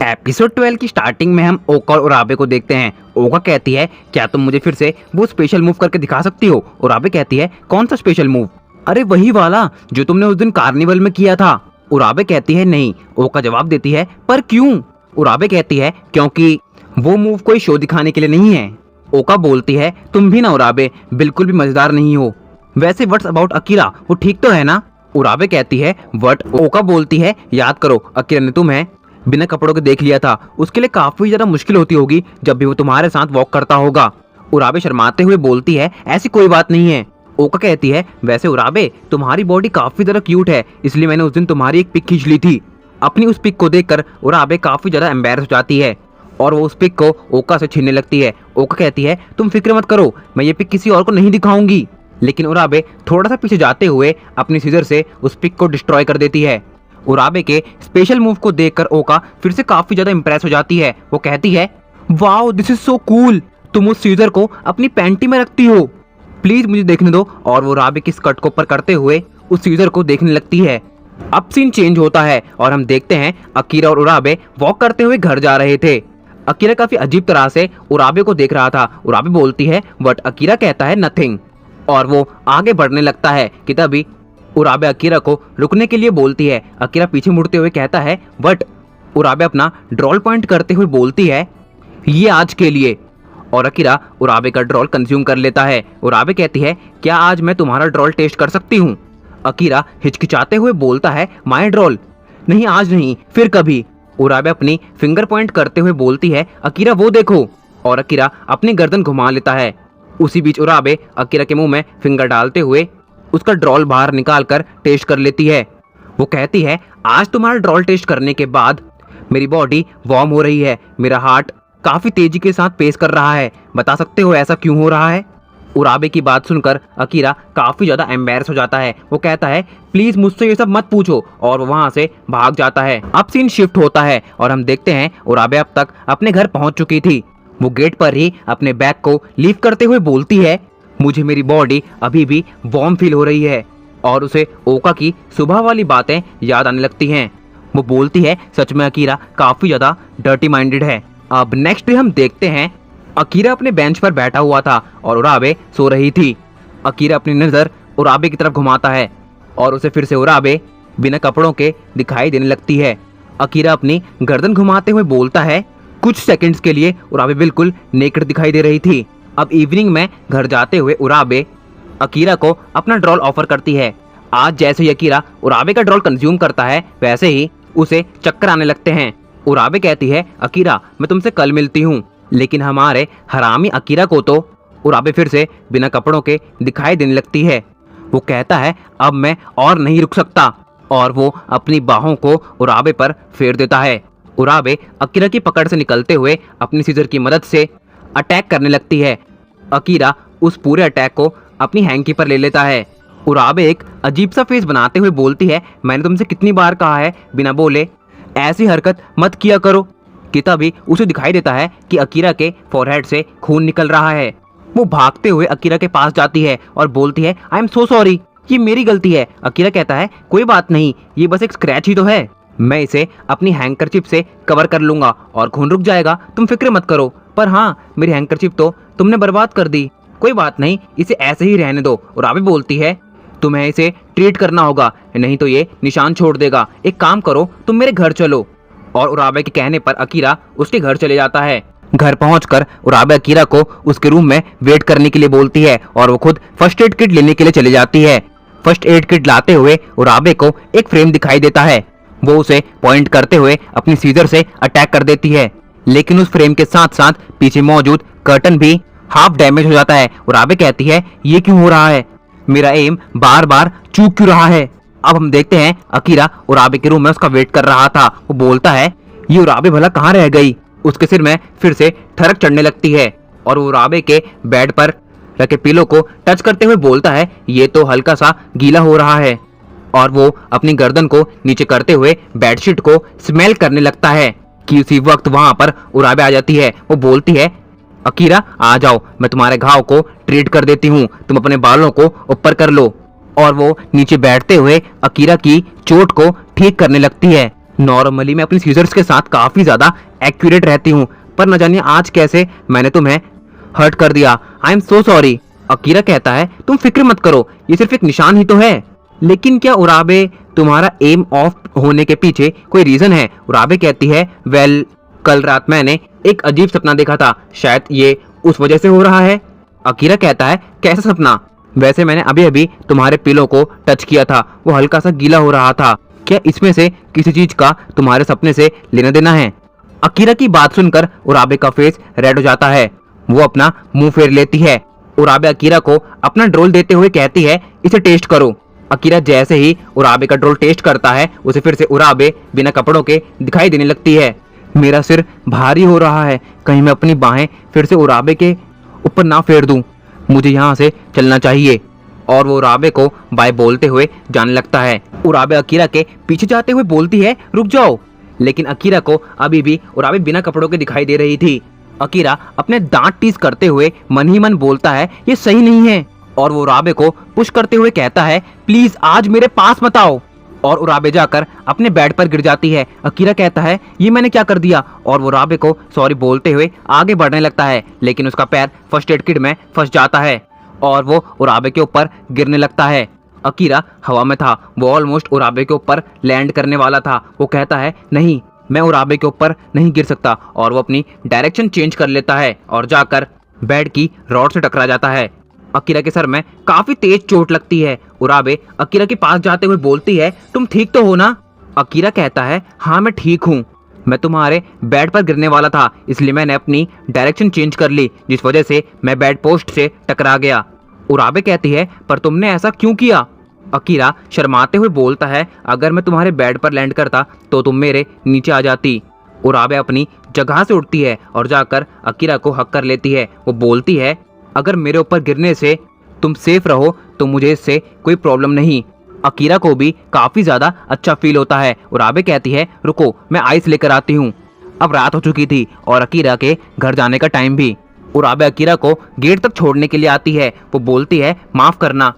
Episode 12 की starting में हम ओका और उराबे को देखते हैं। ओका कहती है क्या तुम मुझे फिर से वो स्पेशल मूव करके दिखा सकती हो। उराबे कहती है कौन सा स्पेशल मूव? अरे वही वाला जो तुमने उस दिन कार्निवल में किया था। उराबे कहती है नहीं। ओका जवाब देती है पर क्यों? उराबे कहती है क्योंकि वो मूव कोई शो दिखाने के लिए नहीं है। ओका बोलती है तुम भी ना उराबे बिल्कुल भी मजेदार नहीं हो। वैसे व्हाट्स अबाउट अकीरा, वो ठीक तो है ना? उराबे कहती है व्हाट? ओका बोलती है याद करो अकीरा ने तुम्हें बिना कपड़ों के देख लिया था, उसके लिए काफी ज्यादा मुश्किल होती होगी जब भी वो तुम्हारे साथ वॉक करता होगा। उराबे शर्माते हुए बोलती है ऐसी कोई बात नहीं है। ओका कहती है वैसे उराबे तुम्हारी बॉडी काफी ज्यादा क्यूट है, इसलिए मैंने उस दिन तुम्हारी एक पिक खींच ली थी। अपनी उस पिक को देखकर उराबे काफी ज्यादा एम्बैरस हो जाती है और वो उस पिक को ओका से छीनने लगती है। ओका कहती है तुम फिक्र मत करो, मैं ये पिक किसी और को नहीं दिखाऊंगी। लेकिन उराबे थोड़ा सा पीछे जाते हुए अपनी सीजर से उस पिक को डिस्ट्रॉय कर देती है। उराबे के स्पेशल मूव को देखकर ओका फिर से काफी ज्यादा इंप्रेस हो जाती है। वो कहती है wow this is so cool, तुम उस सीजर को अपनी पैंटी में रखती हो, प्लीज मुझे देखने दो। और वो उराबे की स्कर्ट को ऊपर करते हुए उस सीजर को देखने लगती है। अब सीन चेंज होता है और हम देखते हैं अकीरा और उराबे वॉक करते हुए घर जा रहे थे। अकीरा काफी अजीब तरह से उराबे को देख रहा था। उराबे बोलती है बट अकीरा कहता है नथिंग और वो आगे बढ़ने लगता है कि तभी उराबे अकीरा को रुकने के लिए बोलती है। अकीरा पीछे मुड़ते हुए कहता है बट उराबे अपना ड्रॉल पॉइंट करते हुए बोलती है ये आज के लिए। और अकीरा उराबे का ड्रॉल कंज्यूम कर लेता है। उराबे कहती है क्या आज मैं तुम्हारा ड्रॉल टेस्ट कर सकती हूँ? अकीरा हिचकिचाते हुए बोलता है माय ड्रॉल? नहीं आज नहीं, फिर कभी। उराबे अपनी फिंगर पॉइंट करते हुए बोलती है अकीरा वो देखो। और अकीरा अपनी गर्दन घुमा लेता है। उसी बीच उराबे अकीरा के मुंह में फिंगर डालते हुए उसका ड्रॉल बाहर निकाल कर टेस्ट कर लेती है। वो कहती है आज तुम्हारा ड्रॉल टेस्ट करने के बाद मेरी बॉडी वार्म हो रही है, मेरा हार्ट काफी तेजी के साथ पेस कर रहा है, बता सकते हो ऐसा क्यों हो रहा है? उराबे की बात सुनकर अकीरा काफी ज्यादा एम्बैरस हो जाता है। वो कहता है प्लीज मुझसे ये सब मत पूछो और वो वहां से भाग जाता है। अब सीन शिफ्ट होता है और हम देखते हैं उराबे अब तक अपने घर पहुंच चुकी थी। वो गेट पर ही अपने बैग को लीव करते हुए बोलती है मुझे मेरी बॉडी अभी भी वार्म फील हो रही है। और उसे ओका की सुबह वाली बातें याद आने लगती हैं। वो बोलती है सच में अकीरा काफी ज्यादा डर्टी माइंडेड है। अब नेक्स्ट डे हम देखते हैं अकीरा अपने बेंच पर बैठा हुआ था और उराबे सो रही थी। अकीरा अपनी नजर उराबे की तरफ घुमाता है और उसे फिर से उराबे बिना कपड़ों के दिखाई देने लगती है। अकीरा अपनी गर्दन घुमाते हुए बोलता है कुछ सेकंड्स के लिए उराबे बिल्कुल नेकेड दिखाई दे रही थी। अब इवनिंग में घर जाते हुए उराबे अकीरा को अपना ड्रॉल ऑफर करती है। आज जैसे ही अकीरा उराबे का ड्रॉल कंज्यूम करता है वैसे ही उसे चक्कर आने लगते हैं। उराबे कहती है अकीरा मैं तुमसे कल मिलती हूँ, लेकिन हमारे हरामी अकीरा को तो उराबे फिर से बिना कपड़ों के दिखाई देने लगती है। वो कहता है अब मैं और नहीं रुक सकता और वो अपनी बाहों को उराबे पर फेर देता है। उराबे अकीरा की पकड़ से निकलते हुए अपनी सीजर की मदद से अटैक करने लगती है। अकीरा उस पूरे अटैक को अपनी हैंकी पर ले लेता है। उराबे एक अजीब सा फेस बनाते हुए बोलती है मैंने तुमसे कितनी बार कहा है बिना बोले ऐसी हरकत मत किया करो। कि तभी उसे दिखाई देता है कि अकीरा के फोरहेड से खून निकल रहा है। वो भागते हुए अकीरा के पास जाती है और बोलती है आई एम सो सॉरी, ये मेरी गलती है। अकीरा कहता है कोई बात नहीं, ये बस एक स्क्रैच ही तो है, मैं इसे अपनी हैंकरचिप से कवर कर लूंगा और खून रुक जाएगा, तुम फिक्र मत करो। पर हाँ मेरी हैंकरचिप तो तुमने बर्बाद कर दी, कोई बात नहीं इसे ऐसे ही रहने दो। उराबे बोलती है तुम्हें इसे ट्रीट करना होगा नहीं तो ये निशान छोड़ देगा, एक काम करो तुम मेरे घर चलो। और उराबे के कहने पर अकीरा उसके घर चले जाता है। घर पहुंचकर उराबे अकीरा को उसके रूम में वेट करने के लिए बोलती है और वो खुद फर्स्ट एड किट लेने के लिए चली जाती है। फर्स्ट एड किट लाते हुए उराबे को एक फ्रेम दिखाई देता है। वो उसे पॉइंट करते हुए अपनी सीजर से अटैक कर देती है, लेकिन उस फ्रेम के साथ साथ पीछे मौजूद कर्टन भी हाफ डैमेज हो जाता है। उराबे कहती है ये क्यों हो रहा है, मेरा एम बार बार चूक क्यों रहा है? अब हम देखते हैं अकीरा उराबे के रूम में उसका वेट कर रहा था। वो बोलता है ये उराबे भला कहाँ रह गई? उसके सिर में फिर से ठरक चढ़ने लगती है और वो उराबे के बेड पर रखे पिलो को टच करते हुए बोलता है ये तो हल्का सा गीला हो रहा है। और वो अपनी गर्दन को नीचे करते हुए बेडशीट को स्मेल करने लगता है कि उसी वक्त वहां पर उराबे आ जाती है। वो बोलती है अकीरा आ जाओ, मैं तुम्हारे घाव को ट्रीट कर देती हूँ, तुम अपने बालों को ऊपर कर लो। और वो नीचे बैठते हुए अकीरा की चोट को ठीक करने लगती है। नॉर्मली मैं अपनी सीजर्स के साथ काफ़ी ज़्यादा एक्यूरेट रहती हूँ, पर न जानिए आज कैसे मैंने तुम्हें हर्ट कर दिया। I am so sorry. Akira कहता है तुम फिक्र मत करो, ये सिर्फ एक निशान ही तो है। लेकिन क्या उराबे तुम्हारा एम ऑफ होने के पीछे कोई रीज़न है? उराबे कहती है वेल, कल रात मैंने एक अजीब सपना देखा था, शायद ये उस वजह से हो रहा है। अकीरा कहता है कैसा सपना? वैसे मैंने अभी अभी तुम्हारे पिलो को टच किया था, वो हल्का सा गीला हो रहा था। क्या इसमें से किसी चीज का तुम्हारे सपने से लेना देना है? अकीरा की बात सुनकर उराबे का फेस रेड हो जाता है। वो अपना मुंह फेर लेती है। उराबे अकीरा को अपना ड्रोल देते हुए कहती है इसे टेस्ट करो। अकीरा जैसे ही उराबे का ड्रोल टेस्ट करता है, उसे फिर से उराबे बिना कपड़ों के दिखाई देने लगती है। मेरा सिर भारी हो रहा है, कहीं मैं अपनी बाहें फिर से उराबे के ऊपर ना फेर दूं। मुझे यहाँ से चलना चाहिए। और वो उराबे को बाय बोलते हुए जाने लगता है। उराबे अकीरा के पीछे जाते हुए बोलती है रुक जाओ, लेकिन अकीरा को अभी भी उराबे बिना कपड़ों के दिखाई दे रही थी। अकीरा अपने दांत टीस करते हुए मन ही मन बोलता है ये सही नहीं है, और वो उराबे को पुश करते हुए कहता है प्लीज आज मेरे पास मत आओ। और उराबे जाकर अपने बेड पर गिर जाती है। अकीरा कहता है ये मैंने क्या कर दिया, और वो उराबे को सॉरी बोलते हुए आगे बढ़ने लगता है, लेकिन उसका पैर फर्स्ट एड किट में फंस जाता है और वो उराबे के ऊपर गिरने लगता है। अकीरा हवा में था, वो ऑलमोस्ट उराबे के ऊपर लैंड करने वाला था। वो कहता है नहीं, मैं उराबे के ऊपर नहीं गिर सकता, और वो अपनी डायरेक्शन चेंज कर लेता है और जाकर बेड की रॉड से टकरा जाता है। अकीरा के सर में काफी तेज चोट लगती है। उराबे अकीरा के पास जाते हुए बोलती है तुम ठीक तो हो ना? अकीरा कहता है हाँ मैं ठीक हूँ, मैं तुम्हारे बेड पर गिरने वाला था, इसलिए मैंने अपनी डायरेक्शन चेंज कर ली, जिस वजह से मैं बेड पोस्ट से टकरा गया। उराबे कहती है पर तुमने ऐसा क्यों किया? अकीरा शर्माते हुए बोलता है अगर मैं तुम्हारे बेड पर लैंड करता तो तुम मेरे नीचे आ जाती। उराबे अपनी जगह से उठती है और जाकर अकीरा को हक कर लेती है। वो बोलती है अगर मेरे ऊपर गिरने से तुम सेफ रहो तो मुझे इससे कोई प्रॉब्लम नहीं। अकीरा को भी काफ़ी ज़्यादा अच्छा फील होता है। उराबे कहती है रुको मैं आइस लेकर आती हूँ। अब रात हो चुकी थी और अकीरा के घर जाने का टाइम भी। उराबे अकीरा को गेट तक छोड़ने के लिए आती है। वो बोलती है माफ़ करना,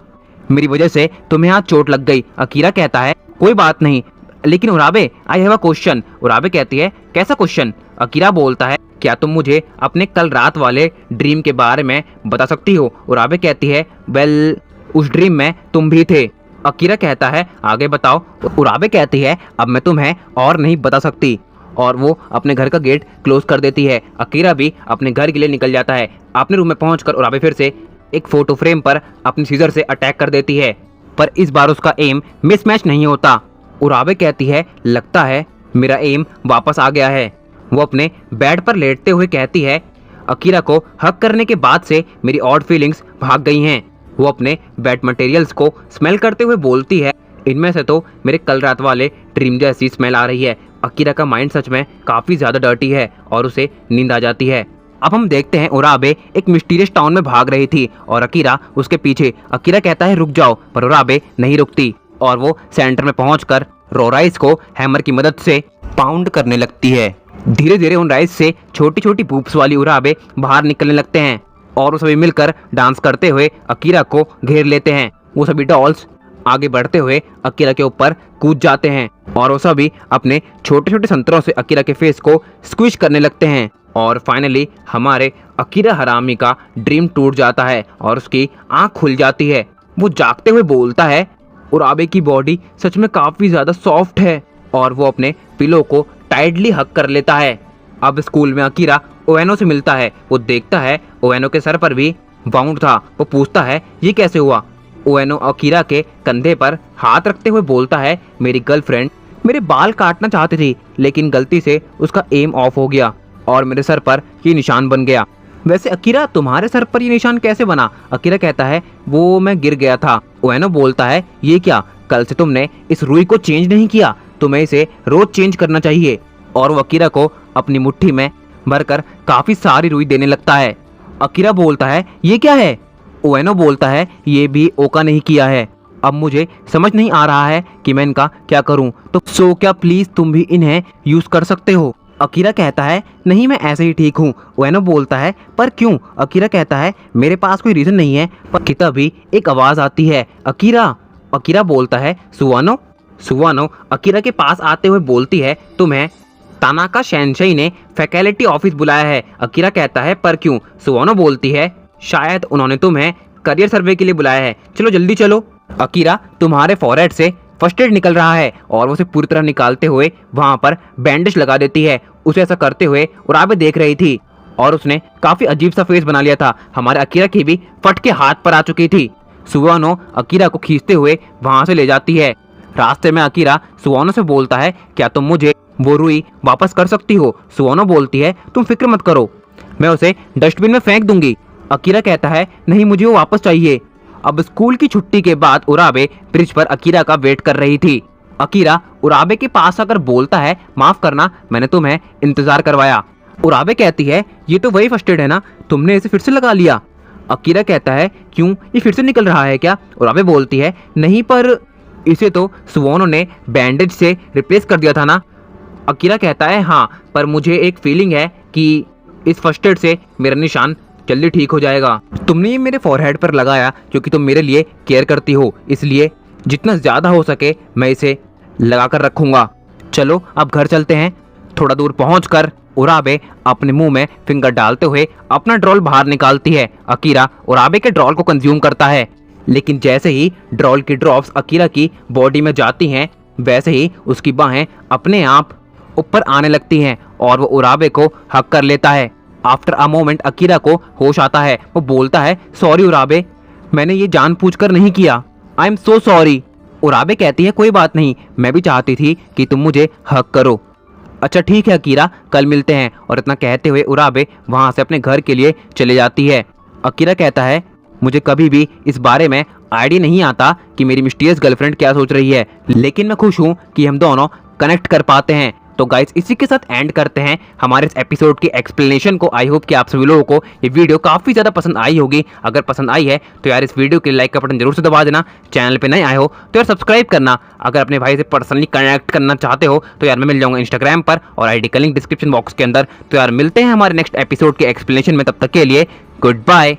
मेरी वजह से तुम्हें आज चोट लग गई। अकीरा कहता है कोई बात नहीं, लेकिन उराबे आई हैव अ क्वेश्चन। उराबे कहती है कैसा क्वेश्चन? अकीरा बोलता है क्या तुम मुझे अपने कल रात वाले ड्रीम के बारे में बता सकती हो? उराबे कहती है वेल उस ड्रीम में तुम भी थे। अकीरा कहता है आगे बताओ। उराबे कहती है अब मैं तुम्हें और नहीं बता सकती, और वो अपने घर का गेट क्लोज कर देती है। अकीरा भी अपने घर के लिए निकल जाता है। अपने रूम में पहुंचकर उराबे फिर से एक फोटो फ्रेम पर अपनी सीजर से अटैक कर देती है, पर इस बार उसका एम मिसमैच नहीं होता। उराबे कहती है लगता है मेरा एम वापस आ गया है। वो अपने बेड पर लेटते हुए कहती है अकीरा को हक करने के बाद से मेरी ऑड फीलिंग्स भाग गई हैं। वो अपने बेड मटेरियल्स को स्मेल करते हुए बोलती है इनमें से तो मेरे कल रात वाले ड्रीम जैसी स्मेल आ रही है। अकीरा का माइंड सच में काफ़ी ज़्यादा डर्टी है और उसे नींद आ जाती है। अब हम देखते हैं उराबे एक मिस्टीरियस टाउन में भाग रही थी और अकीरा उसके पीछे। अकीरा कहता है रुक जाओ, पर उराबे नहीं रुकती और वो सेंटर में पहुंचकर रो राइस को हैमर की मदद से पाउंड करने लगती है। धीरे धीरे उन राइस से छोटी छोटी बूब्स वाली उराबे बाहर निकलने लगते हैं और वो सभी मिलकर डांस करते हुए अकीरा को घेर लेते हैं। वो सभी डॉल्स आगे बढ़ते हुए अकीरा के ऊपर कूद जाते हैं और वो सभी अपने छोटे छोटे संतरों से अकीरा के फेस को स्क्विश करने लगते हैं। और फाइनली हमारे अकीरा हरामी का ड्रीम टूट जाता है और उसकी आंख खुल जाती है। वो जागते हुए बोलता है उराबे की बॉडी सच में काफ़ी ज़्यादा सॉफ्ट है, और वो अपने पिलो को टाइटली हक कर लेता है। अब स्कूल में अकीरा ओएनो से मिलता है। वो देखता है ओएनो के सर पर भी वाउंड था। वो पूछता है ये कैसे हुआ? ओएनो अकीरा के कंधे पर हाथ रखते हुए बोलता है मेरी गर्लफ्रेंड मेरे बाल काटना चाहती थी, लेकिन गलती से उसका एम ऑफ हो गया और मेरे सर पर ये निशान बन गया। वैसे अकीरा तुम्हारे सर पर ये निशान कैसे बना? अकीरा कहता है वो मैं गिर गया था। ओएनो बोलता है ये क्या, कल से तुमने इस रुई को चेंज नहीं किया, तुम्हें इसे रोज चेंज करना चाहिए। और वो अकीरा को अपनी मुट्ठी में भरकर काफी सारी रुई देने लगता है। अकीरा बोलता है ये क्या है? ओएनो बोलता है ये भी ओका नहीं किया है। अब मुझे समझ नहीं आ रहा है कि मैं इनका क्या करूं, तो सो क्या प्लीज तुम भी इन्हें यूज कर सकते हो? अकीरा कहता है नहीं मैं ऐसे ही ठीक हूँ। ओएनो बोलता है पर क्यों? अकीरा कहता है मेरे पास कोई रीजन नहीं है, पर तभी एक आवाज आती है अकीरा। अकीरा बोलता है सुवानो। सुवानो अकीरा के पास आते हुए बोलती है, तुम्हें तानाका सेंसेई ने फैकल्टी ऑफिस बुलाया है। अकीरा कहता है, पर क्यों? सुवानो बोलती है, शायद उन्होंने तुम्हें करियर सर्वे के लिए बुलाया है, चलो जल्दी चलो। अकीरा, तुम्हारे फॉरहेड से फर्स्ट एड निकल रहा है और वो उसे पूरी तरह निकालते हुए वहां पर बैंडेज लगा देती है। उसे ऐसा करते हुए उराबे देख रही थी और उसने काफी अजीब सा फेस बना लिया था। हमारे अकीरा की भी फट के हाथ पर आ चुकी थी। सुवानो अकीरा को खींचते हुए वहां से ले जाती है। रास्ते में अकीरा सुवानो से बोलता है, क्या तुम मुझे वो रुई वापस कर सकती हो? सुवानो बोलती है, तुम फिक्र मत करो, मैं उसे डस्टबिन में फेंक दूंगी। अकीरा कहता है, नहीं, मुझे वो वापस चाहिए। अब स्कूल की छुट्टी के बाद उराबे ब्रिज पर अकीरा का वेट कर रही थी। अकीरा उराबे के पास आकर बोलता है, माफ करना, मैंने तुम्हें इंतजार करवाया। उराबे कहती है, ये तो वही फर्स्ट एड है ना, तुमने इसे फिर से लगा लिया। अकीरा कहता है, क्यों, ये फिर से निकल रहा है क्या? उराबे बोलती है, नहीं, पर इसे तो सुवानो ने बैंडेज से रिप्लेस कर दिया था ना। अकीरा कहता है, हाँ, पर मुझे एक फीलिंग है कि इस फर्स्ट एड से मेरा निशान जल्दी ठीक हो जाएगा। तुमने ये मेरे फॉरहेड पर लगाया क्योंकि तुम मेरे लिए केयर करती हो, इसलिए जितना ज़्यादा हो सके मैं इसे लगा कर रखूँगा। चलो अब घर चलते हैं। थोड़ा दूर पहुँचकर उराबे अपने मुंह में फिंगर डालते हुए अपना ड्रॉल बाहर निकालती है। अकीरा उराबे के ड्रॉल को कंज्यूम करता है, लेकिन जैसे ही ड्रॉल की ड्रॉप्स अकीरा की बॉडी में जाती हैं, वैसे ही उसकी बाहें अपने आप ऊपर आने लगती हैं और वो उराबे को हक कर लेता है। आफ्टर अ मोमेंट अकीरा को होश आता है। वो बोलता है, सॉरी उराबे, मैंने ये जानबूझकर नहीं किया, आई एम सो सॉरी। उराबे कहती है, कोई बात नहीं, मैं भी चाहती थी कि तुम मुझे हक करो। अच्छा ठीक है अकीरा, कल मिलते हैं। और इतना कहते हुए उराबे वहाँ से अपने घर के लिए चले जाती है। अकीरा कहता है, मुझे कभी भी इस बारे में आइडिया नहीं आता कि मेरी मिस्टीरियस गर्लफ्रेंड क्या सोच रही है, लेकिन मैं खुश हूँ कि हम दोनों कनेक्ट कर पाते हैं। तो गाइस, इसी के साथ एंड करते हैं हमारे इस एपिसोड की एक्सप्लेनेशन को। आई होप कि आप सभी लोगों को ये वीडियो काफ़ी ज़्यादा पसंद आई होगी। अगर पसंद आई है तो यार इस वीडियो के लाइक का बटन जरूर से दबा देना। चैनल पे नए आए हो तो यार सब्सक्राइब करना। अगर अपने भाई से पर्सनली कनेक्ट करना चाहते हो तो यार मैं मिल जाऊंगा इंस्टाग्राम पर और आईडी का लिंक डिस्क्रिप्शन बॉक्स के अंदर। तो यार मिलते हैं हमारे नेक्स्ट एपिसोड के एक्सप्लेनेशन में, तब तक के लिए गुड बाय।